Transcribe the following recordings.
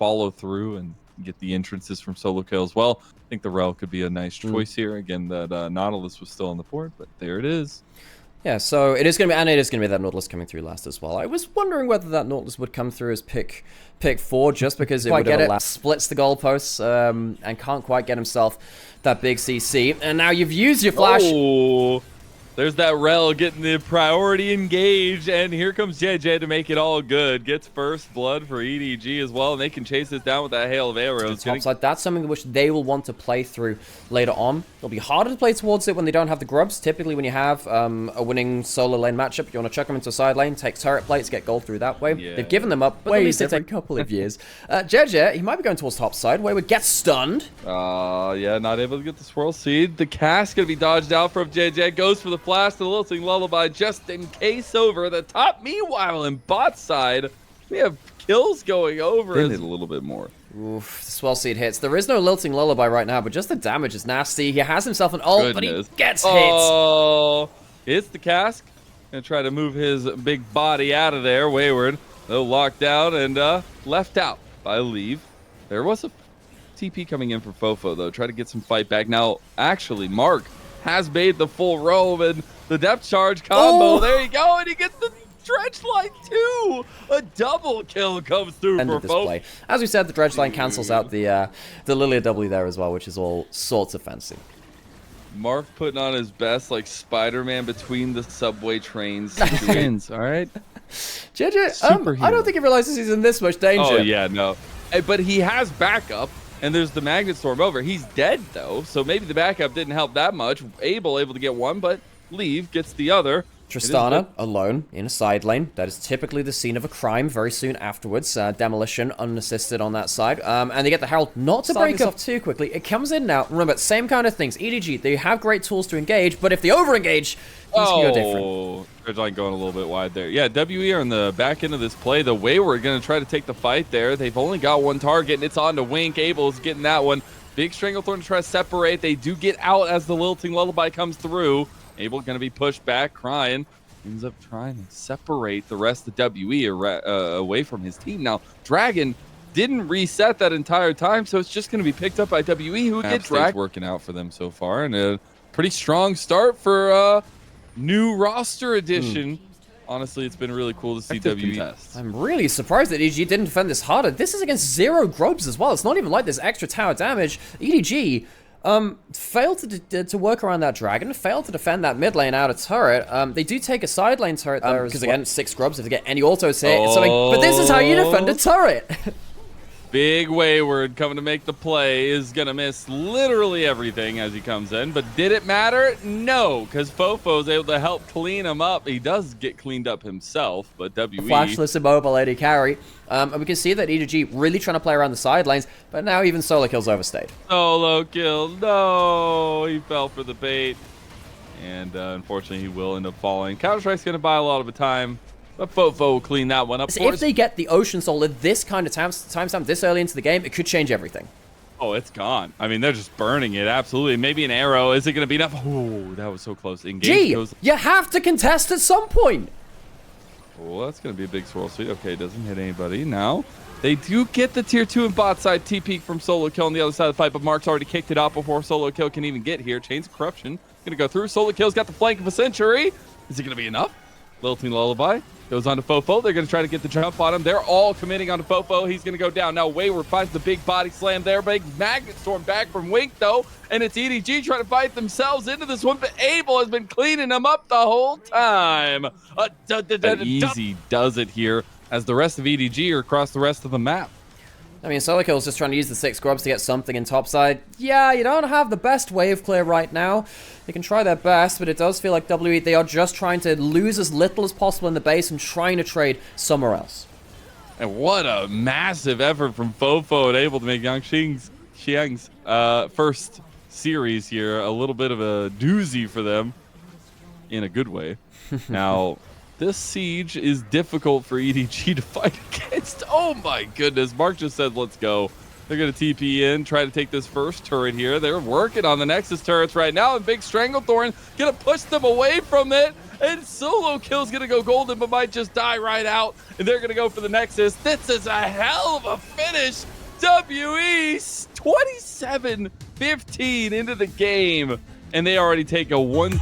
follow through and get the entrances from solo kill as well. I think the Rel could be a nice choice here. Again, that Nautilus was still on the board, but there it is. Yeah, so it is going to be, and it is going to be that Nautilus coming through last as well. I was wondering whether that Nautilus would come through as pick 4, just because it would have allowed, splits the goalposts, and can't quite get himself that big CC. And now you've used your flash. Oh, there's that Rel getting the priority engaged, and here comes JJ to make it all good. Gets first blood for EDG as well, and they can chase this down with that hail of arrows. Topside, that's something which they will want to play through later on. It'll be harder to play towards it when they don't have the grubs. Typically, when you have a winning solo lane matchup, you want to chuck them into a side lane, take turret plates, get gold through that way. Yeah. They've given them up, but at least they take a couple of years. JJ, he might be going towards topside. Wayward gets stunned. Yeah, not able to get the swirl seed. The cast going to be dodged out from JJ. Goes for the flash to the Lilting Lullaby just in case over the top. Meanwhile, in bot side, we have kills going over it a little bit more. Oof, the swell seed hits. There is no Lilting Lullaby right now, but just the damage is nasty. He has himself an ult, but he gets hit. Oh, hits the cask. Gonna try to move his big body out of there. Wayward, though, locked down and left out by Leave. There was a TP coming in for Fofo, though. Try to get some fight back. Now, actually, Mark has made the full roam, and the depth charge combo. There you go, and he gets the Dredge Line too. A double kill comes through for Fofo. As we said, the Dredge Line cancels out the Lilia W there as well, which is all sorts of fancy. Mark putting on his best, like Spider-Man between the subway trains. Wins, all right? JJ, I don't think he realizes he's in this much danger. Oh, yeah, no. But he has backup. And there's the Magnet Storm over. He's dead, though, so maybe the backup didn't help that much. Able to get one, but Leave gets the other. Tristana alone in a side lane. That is typically the scene of a crime very soon afterwards. Demolition unassisted on that side. And they get the Herald not to break up too quickly. It comes in now. Remember, same kind of things. EDG, they have great tools to engage, but if they over-engage, things can go different. Dredge Line going a little bit wide there. Yeah, WE are on the back end of this play. The Wayward going to try to take the fight there. They've only got one target, and it's on to Wink. Abel's getting that one. Big Stranglethorn to try to separate. They do get out as the Lilting Lullaby comes through. Abel going to be pushed back, crying. Ends up trying to separate the rest of WE away from his team. Now, Dragon didn't reset that entire time, so it's just going to be picked up by WE, who gets Dragon. Working out for them so far, and a pretty strong start for new roster addition. Honestly, it's been really cool to see WE. I'm really surprised that EDG didn't defend this harder. This is against 0 grubs as well. It's not even like there's extra tower damage. EDG failed to work around that dragon, failed to defend that mid lane out of turret. They do take a side lane turret there because again, 6 grubs. If they get any autos hit, it's something. But this is how you defend a turret. Big Wayward coming to make the play is going to miss literally everything as he comes in. But did it matter? No, because Fofo's able to help clean him up. He does get cleaned up himself, but WE... Flashless immobile AD carry. And we can see that EDG really trying to play around the side lanes, but now even solo kills overstayed. Solo kill. No, he fell for the bait. And unfortunately, he will end up falling. Counter-Strike's going to buy a lot of the time. But Fofo will clean that one up. If they get the Ocean Soul at this kind of timestamp this early into the game, it could change everything. Oh, it's gone. I mean, they're just burning it. Absolutely. Maybe an arrow. Is it going to be enough? Oh, that was so close. Engage goes. You have to contest at some point. Oh, that's going to be a big swirl sweep. Okay, doesn't hit anybody. Now, they do get the tier 2 and bot side TP from Solo Kill on the other side of the fight, but Mark's already kicked it out before Solo Kill can even get here. Chains of Corruption going to go through. Solo Kill's got the flank of a century. Is it going to be enough? Lilting Lullaby goes on to Fofo. They're going to try to get the jump on him. They're all committing onto Fofo. He's going to go down. Now Wayward finds the big body slam there. Big Magnet Storm back from Wink, though. And it's EDG trying to fight themselves into this one. But Abel has been cleaning them up the whole time. Easy does it here as the rest of EDG are across the rest of the map. I mean, Solo Kill's just trying to use the 6 grubs to get something in topside. Yeah, you don't have the best wave clear right now. They can try their best, but it does feel like WE, they are just trying to lose as little as possible in the base and trying to trade somewhere else. And what a massive effort from Fofo and able to make Yang Xiang's first series here. A little bit of a doozy for them in a good way. Now, this siege is difficult for EDG to fight against. Oh my goodness. Mark just said, let's go. They're going to TP in, try to take this first turret here. They're working on the Nexus turrets right now, and Big Stranglethorn going to push them away from it. And Solo Kill's going to go golden, but might just die right out. And they're going to go for the Nexus. This is a hell of a finish. WE 27-15 into the game. And they already take a 1.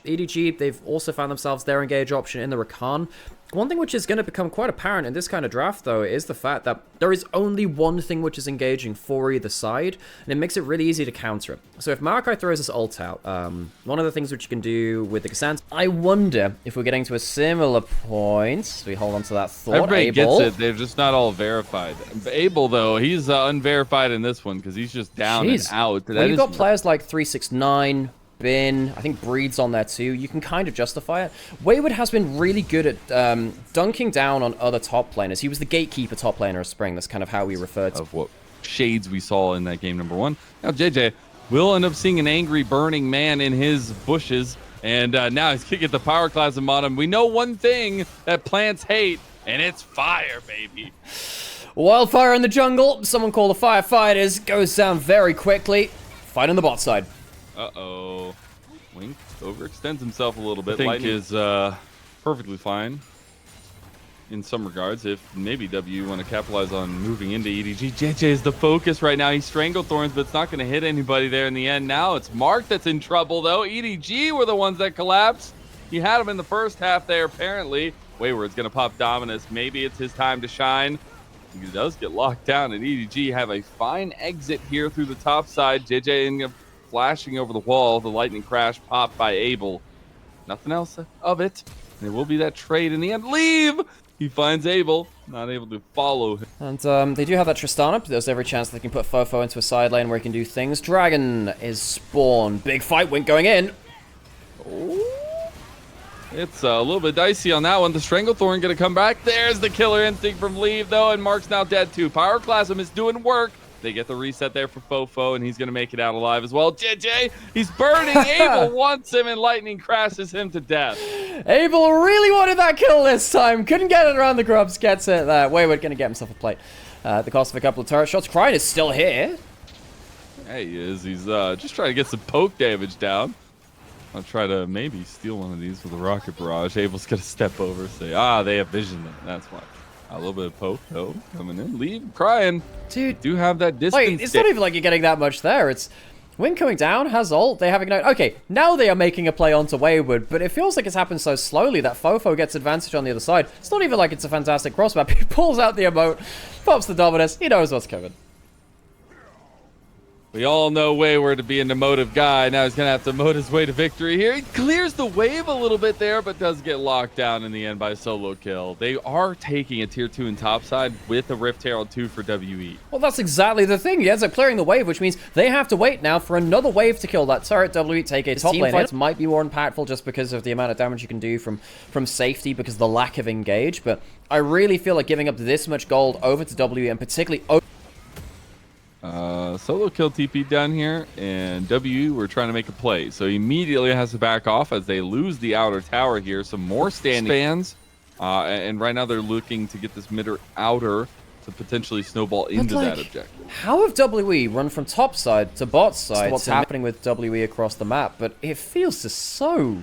EDG, they've also found themselves their engage option in the Rakan. One thing which is going to become quite apparent in this kind of draft, though, is the fact that there is only one thing which is engaging for either side, and it makes it really easy to counter it. So if Maokai throws his ult out, one of the things which you can do with the Cassandra, I wonder if we're getting to a similar point. We hold on to that thought. Everybody Abel. gets it. They're just not all verified. Abel, though, he's unverified in this one because he's just down and out. When you've got players like 369, Bin, I think Breed's on there too, you can kind of justify it. Wayward has been really good at dunking down on other top laners. He was the gatekeeper top laner of Spring. That's kind of how we referred to of what shades we saw in that game number 1. Now JJ will end up seeing an angry burning man in his bushes, and now he's gonna get the pyroclasm on him. We know one thing that plants hate, and it's fire, baby. Wildfire in the jungle. Someone call the firefighters. Goes down very quickly. Fight on the bot side. Uh-oh. Wink overextends himself a little bit. I think Lightning is perfectly fine in some regards. If maybe W want to capitalize on moving into EDG. JJ is the focus right now. He Stranglethorns, but it's not going to hit anybody there in the end. Now it's Mark that's in trouble, though. EDG were the ones that collapsed. He had him in the first half there, apparently. Wayward's going to pop Dominus. Maybe it's his time to shine. He does get locked down, and EDG have a fine exit here through the top side. JJ ending up flashing over the wall. The lightning crash popped by Abel. Nothing else of it. And it will be that trade in the end. Leave! He finds Abel, not able to follow him. And they do have that Tristana, but there's every chance they can put Fofo into a side lane where he can do things. Dragon is spawned. Big fight, Wink going in. Oh. It's a little bit dicey on that one. The Stranglethorn going to come back. There's the killer instinct from Leave, though, and Mark's now dead, too. Pyroclasm is doing work. They get the reset there for Fofo, and he's going to make it out alive as well. JJ, he's burning. Abel wants him, and lightning crashes him to death. Abel really wanted that kill this time. Couldn't get it around the grubs. Gets it. Wayward going to get himself a plate. The cost of a couple of turret shots. Crying is still here. Yeah, he is. He's just trying to get some poke damage down. I'll try to maybe steal one of these with a rocket barrage. Abel's going to step over, say, they have vision. That's why. A little bit of poke, though, coming in. Leave, crying. Dude. Do have that distance. Wait, it's not even like you're getting that much there. It's Wing coming down, has ult, they have Ignite. Okay, now they are making a play onto Wayward, but it feels like it's happened so slowly that Fofo gets advantage on the other side. It's not even like it's a fantastic cross map. He pulls out the emote, pops the Dominus, he knows what's coming. We all know Wayward to be an emotive guy. Now he's going to have to emote his way to victory here. He clears the wave a little bit there, but does get locked down in the end by Solo Kill. They are taking a tier 2 in topside with a Rift Herald 2 for WE. Well, that's exactly the thing. He ends up clearing the wave, which means they have to wait now for another wave to kill that turret. WE take a top lane. Fights might be more impactful just because of the amount of damage you can do from safety because of the lack of engage, but I really feel like giving up this much gold over to WE and particularly Solo Kill TP down here, and W were trying to make a play, so he immediately has to back off as they lose the outer tower here. Some more standing spans, and right now they're looking to get this mid or outer to potentially snowball into that objective. How have WE run from top side to bot side? What's happening with WE across the map, but it feels just so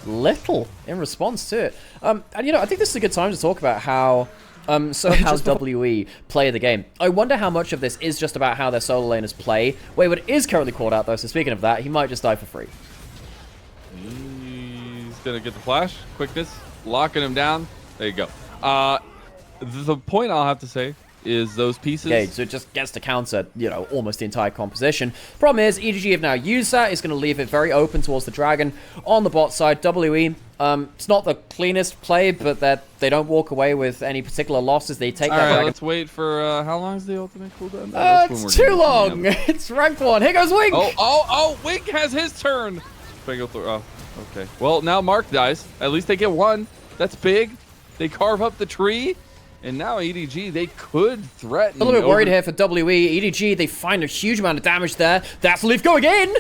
little in response to it. And you know, I think this is a good time to talk about how how WE play the game. I wonder how much of this is just about how their solo laners play. Wayward is currently called out though, so speaking of that, he might just die for free. He's gonna get the flash, quickness, locking him down. There you go. The point I'll have to say is those pieces. Okay, so it just gets to counter, you know, almost the entire composition. Problem is, EDG have now used that. It's going to leave it very open towards the dragon on the bot side. WE, it's not the cleanest play, but that they don't walk away with any particular losses. They take that dragon. Let's wait for how long is the ultimate cooldown? It's too long. It's rank 1. Here goes Wink. Oh, Wink has his turn. Oh, okay. Well, now Mark dies. At least they get one. That's big. They carve up the tree. And now EDG, they could threaten. A little bit worried here for WE. EDG, they find a huge amount of damage there. That's Leaf going in!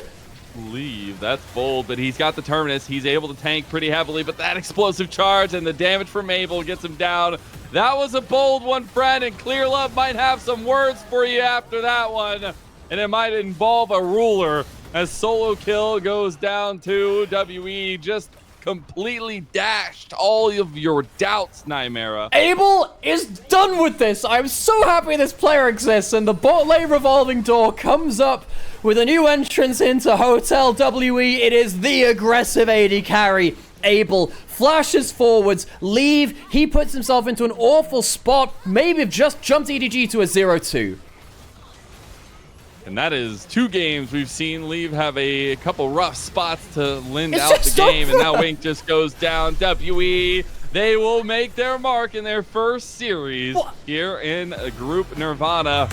Leave. That's bold, but he's got the Terminus. He's able to tank pretty heavily, but that explosive charge and the damage from Mabel gets him down. That was a bold one, friend, and Clear Love might have some words for you after that one. And it might involve a ruler as solo kill goes down to WE. Just completely dashed all of your doubts, Nightmare. Abel is done with this. I'm so happy this player exists, and the bot lane revolving door comes up with a new entrance into Hotel WE. It is the aggressive AD carry. Abel flashes forwards, Leave. He puts himself into an awful spot. Maybe have just jumped EDG to a 0-2. And that is 2 games. We've seen Leave have a couple rough spots to lend It's out the just game, over. and now Wink just goes down. WE, they will make their mark in their first series here in Group Nirvana.